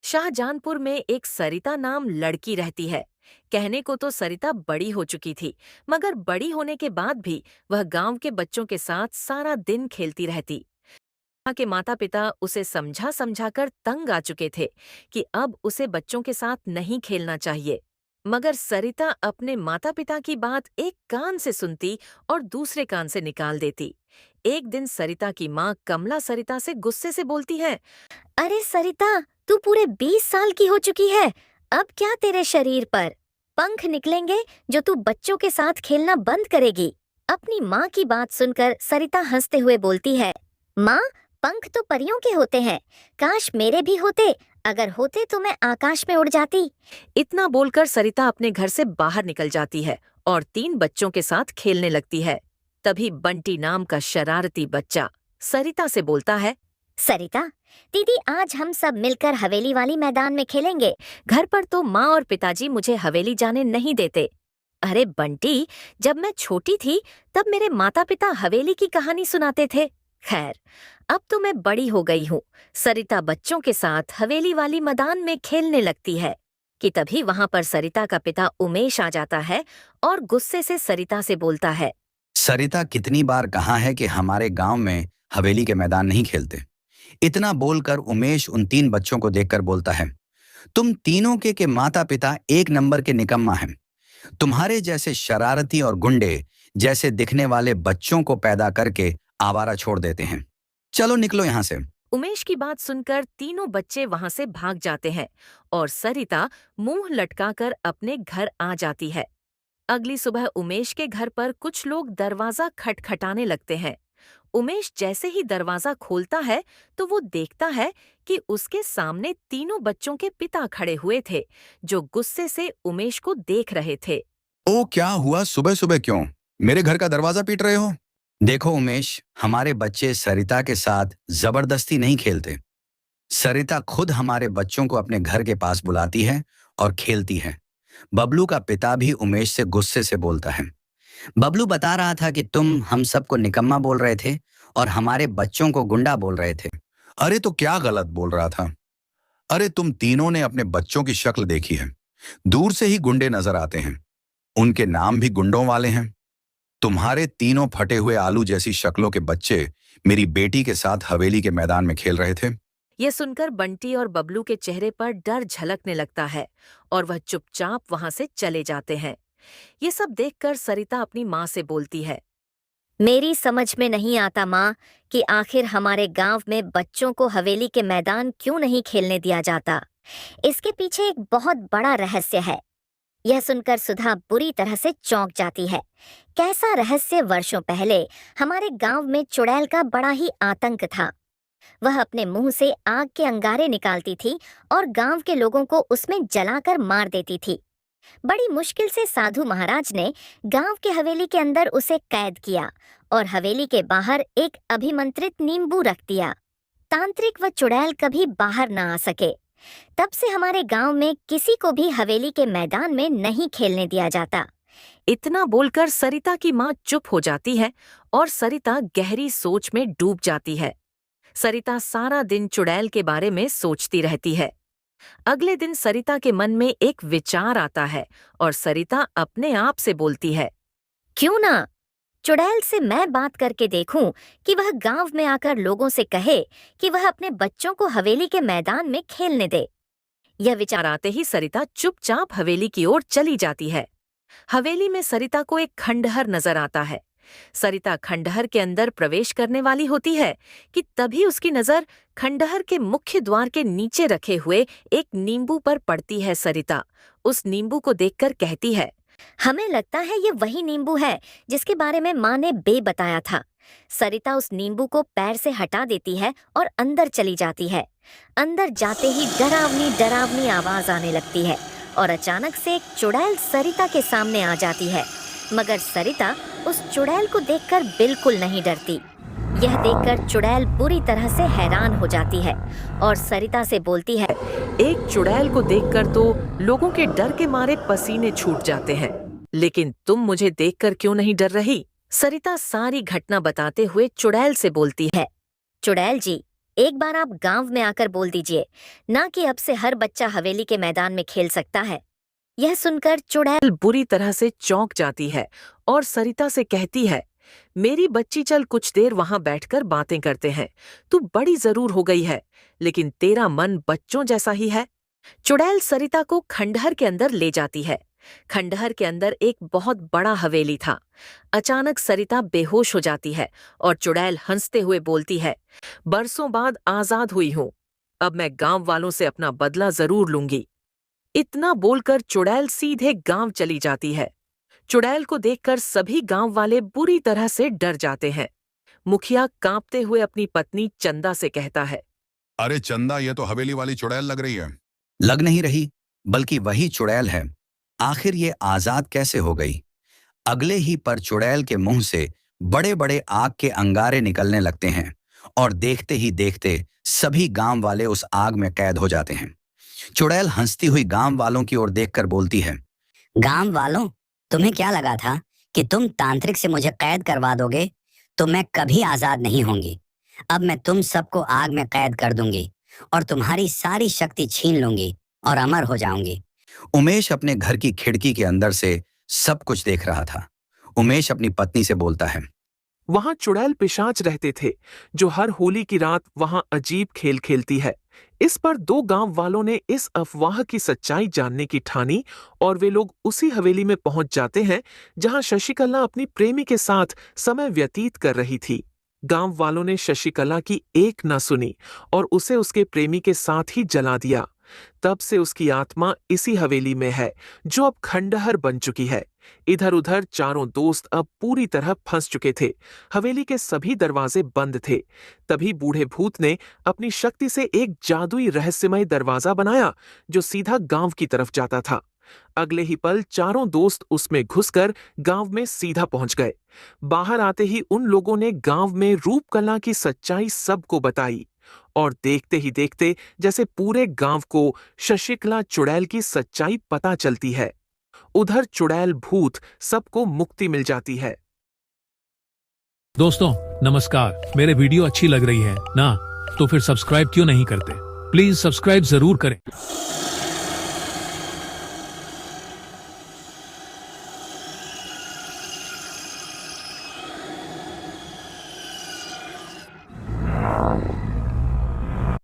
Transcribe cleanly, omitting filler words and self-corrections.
शाहजहानपुर में एक सरिता नाम लड़की रहती है। कहने को तो सरिता बड़ी हो चुकी थी, मगर बड़ी होने के बाद भी वह गांव के बच्चों के साथ सारा दिन खेलती रहती। वहाँ के माता पिता उसे समझा समझा कर तंग आ चुके थे कि अब उसे बच्चों के साथ नहीं खेलना चाहिए। मगर सरिता अपने माता पिता की बात एक कान से सुनती और दूसरे कान से निकाल देती। एक दिन सरिता की माँ कमला सरिता से गुस्से से बोलती है। अरे सरिता, तू पूरे 20 साल की हो चुकी है। अब क्या तेरे शरीर पर पंख निकलेंगे जो तू बच्चों के साथ खेलना बंद करेगी? अपनी माँ की बात सुनकर सरिता हंसते हुए बोलती है, माँ, पंख तो परियों के होते हैं। काश मेरे भी होते। अगर होते तो मैं आकाश में उड़ जाती। इतना बोलकर सरिता अपने घर से बाहर निकल जाती है और 3 बच्चों के साथ खेलने लगती है। तभी बंटी नाम का शरारती बच्चा सरिता से बोलता है। सरिता, दीदी, आज हम सब मिलकर हवेली वाली मैदान में खेलेंगे। घर पर तो माँ और पिताजी मुझे हवेली जाने नहीं देते। अरे बंटी, जब मैं छोटी थी तब मेरे माता पिता हवेली की कहानी सुनाते थे। खैर, अब तो मैं बड़ी हो गई हूँ। सरिता बच्चों के साथ हवेली वाली मैदान में खेलने लगती है कि तभी वहां पर सरिता का पिता उमेश आ जाता है और गुस्से से सरिता से बोलता है। सरिता, कितनी बार कहा है कि हमारे गांव में हवेली के मैदान नहीं खेलते। इतना बोलकर उमेश उन 3 बच्चों को देखकर बोलता है, तुम तीनों के माता पिता एक नंबर के निकम्मा हैं। तुम्हारे जैसे शरारती और गुंडे जैसे दिखने वाले बच्चों को पैदा करके आवारा छोड़ देते हैं। चलो निकलो यहां से। उमेश की बात सुनकर तीनों बच्चे वहां से भाग जाते हैं और सरिता मुंह लटकाकर अपने घर आ जाती है। अगली सुबह उमेश के घर पर कुछ लोग दरवाजा खटखटाने लगते हैं। उमेश जैसे ही दरवाजा खोलता है तो वो देखता है कि उसके सामने तीनों बच्चों के पिता खड़े हुए थे, जो गुस्से से उमेश को देख रहे थे। ओ, क्या हुआ? सुबह सुबह क्यों मेरे घर का दरवाजा पीट रहे हो? देखो उमेश, हमारे बच्चे सरिता के साथ जबरदस्ती नहीं खेलते। सरिता खुद हमारे बच्चों को अपने घर के पास बुलाती है और खेलती है। बबलू का पिता भी उमेश से गुस्से से बोलता है, बबलू बता रहा था कि तुम हम सबको निकम्मा बोल रहे थे और हमारे बच्चों को गुंडा बोल रहे थे। अरे तो क्या गलत बोल रहा था? अरे तुम तीनों ने अपने बच्चों की शक्ल देखी है। दूर से ही गुंडे नजर आते हैं। उनके नाम भी गुंडों वाले हैं। तुम्हारे तीनों फटे हुए आलू जैसी शक्लों के बच्चे मेरी बेटी के साथ हवेली के मैदान में खेल रहे थे। ये सुनकर बंटी और बबलू के चेहरे पर डर झलकने लगता है और वह चुपचाप वहां से चले जाते हैं। ये सब देखकर सरिता अपनी माँ से बोलती है। मेरी समझ में नहीं आता माँ कि आखिर हमारे गांव में बच्चों को हवेली के मैदान क्यों नहीं खेलने दिया जाता। इसके पीछे एक बहुत बड़ा रहस्य है। यह सुनकर सुधा बुरी तरह से चौंक जाती है। कैसा रहस्य? वर्षों पहले हमारे गांव में चुड़ैल का बड़ा ही आतंक था। वह अपने मुंह से आग के अंगारे निकालती थी और गांव के लोगों को उसमें जलाकर मार देती थी। बड़ी मुश्किल से साधु महाराज ने गांव के हवेली के अंदर उसे कैद किया और हवेली के बाहर एक अभिमंत्रित नींबू रख दिया। तांत्रिक व चुड़ैल कभी बाहर ना आ सके। तब से हमारे गांव में किसी को भी हवेली के मैदान में नहीं खेलने दिया जाता। इतना बोलकर सरिता की माँ चुप हो जाती है और सरिता गहरी सोच में डूब जाती है। सरिता सारा दिन चुड़ैल के बारे में सोचती रहती है। अगले दिन सरिता के मन में एक विचार आता है और सरिता अपने आप से बोलती है, क्यों ना चुड़ैल से मैं बात करके देखूं कि वह गांव में आकर लोगों से कहे कि वह अपने बच्चों को हवेली के मैदान में खेलने दे। यह विचार आते ही सरिता चुपचाप हवेली की ओर चली जाती है। हवेली में सरिता को एक खंडहर नजर आता है। सरिता खंडहर के अंदर प्रवेश करने वाली होती है कि तभी उसकी नजर खंडहर के मुख्य द्वार के नीचे रखे हुए एक नींबू पर पड़ती है। सरिता उस नींबू को देखकर कहती है, हमें लगता है ये वही नींबू है जिसके बारे में माँ ने बताया था। सरिता उस नींबू को पैर से हटा देती है और अंदर चली जाती है। अंदर जाते ही डरावनी डरावनी आवाज आने लगती है और अचानक से एक चुड़ैल सरिता के सामने आ जाती है। मगर सरिता उस चुड़ैल को देखकर बिल्कुल नहीं डरती। यह देखकर चुड़ैल बुरी तरह से हैरान हो जाती है और सरिता से बोलती है, एक चुड़ैल को देखकर तो लोगों के डर के मारे पसीने छूट जाते हैं, लेकिन तुम मुझे देखकर क्यों नहीं डर रही? सरिता सारी घटना बताते हुए चुड़ैल से बोलती है, चुड़ैल जी, एक बार आप गांव में आकर बोल दीजिए ना कि अब से हर बच्चा हवेली के मैदान में खेल सकता है। यह सुनकर चुड़ैल बुरी तरह से चौंक जाती है और सरिता से कहती है, मेरी बच्ची, चल कुछ देर वहां बैठकर बातें करते हैं। तू बड़ी जरूर हो गई है, लेकिन तेरा मन बच्चों जैसा ही है। चुड़ैल सरिता को खंडहर के अंदर ले जाती है। खंडहर के अंदर एक बहुत बड़ा हवेली था। अचानक सरिता बेहोश हो जाती है और चुड़ैल हंसते हुए बोलती है, बरसों बाद आजाद हुई हूं, अब मैं गांव वालों से अपना बदला जरूर लूंगी। इतना बोलकर चुड़ैल सीधे गांव चली जाती है। चुड़ैल को देखकर सभी गांव वाले बुरी तरह से डर जाते हैं। मुखिया कांपते हुए अपनी पत्नी चंदा से कहता है, अरे चंदा, ये तो हवेली वाली चुड़ैल लग रही है। लग नहीं रही, बल्कि वही चुड़ैल है। आखिर ये आजाद कैसे हो गई? अगले ही पर चुड़ैल के मुंह से बड़े बड़े आग के अंगारे निकलने लगते हैं और देखते ही देखते सभी गांव वाले उस आग में कैद हो जाते हैं। चुड़ैल हंसती हुई गांव वालों की ओर देखकर बोलती है, गांव वालों, तुम्हें क्या लगा था कि तुम तांत्रिक से मुझे कैद करवा दोगे? तो मैं कभी आजाद नहीं होंगी। अब मैं तुम सबको आग में कैद कर दूंगी और तुम्हारी सारी शक्ति छीन लूंगी और अमर हो जाऊंगी। उमेश अपने घर की खिड़की के अंदर से सब कुछ देख रहा था। उमेश अपनी पत्नी से बोलता है, वहां चुड़ैल पिशाच रहते थे जो हर होली की रात वहां अजीब खेल खेलती है। इस पर दो गांव वालों ने इस अफवाह की सच्चाई जानने की ठानी और वे लोग उसी हवेली में पहुंच जाते हैं जहां शशिकला अपनी प्रेमी के साथ समय व्यतीत कर रही थी। गांव वालों ने शशिकला की एक न सुनी और उसे उसके प्रेमी के साथ ही जला दिया। तब से उसकी आत्मा इसी हवेली में है जो अब खंडहर बन चुकी है। इधर उधर चारों दोस्त अब पूरी तरह फंस चुके थे। हवेली के सभी दरवाजे बंद थे। तभी बूढ़े भूत ने अपनी शक्ति से एक जादुई रहस्यमय दरवाजा बनाया जो सीधा गांव की तरफ जाता था। अगले ही पल चारों दोस्त उसमें घुसकर गांव में सीधा पहुंच गए। बाहर आते ही उन लोगों ने गांव में रूपकला की सच्चाई सबको बताई और देखते ही देखते जैसे पूरे गांव को शशिकला चुड़ैल की सच्चाई पता चलती है। उधर चुड़ैल भूत सबको मुक्ति मिल जाती है। दोस्तों नमस्कार, मेरे वीडियो अच्छी लग रही है ना? तो फिर सब्सक्राइब क्यों नहीं करते? प्लीज सब्सक्राइब जरूर करें।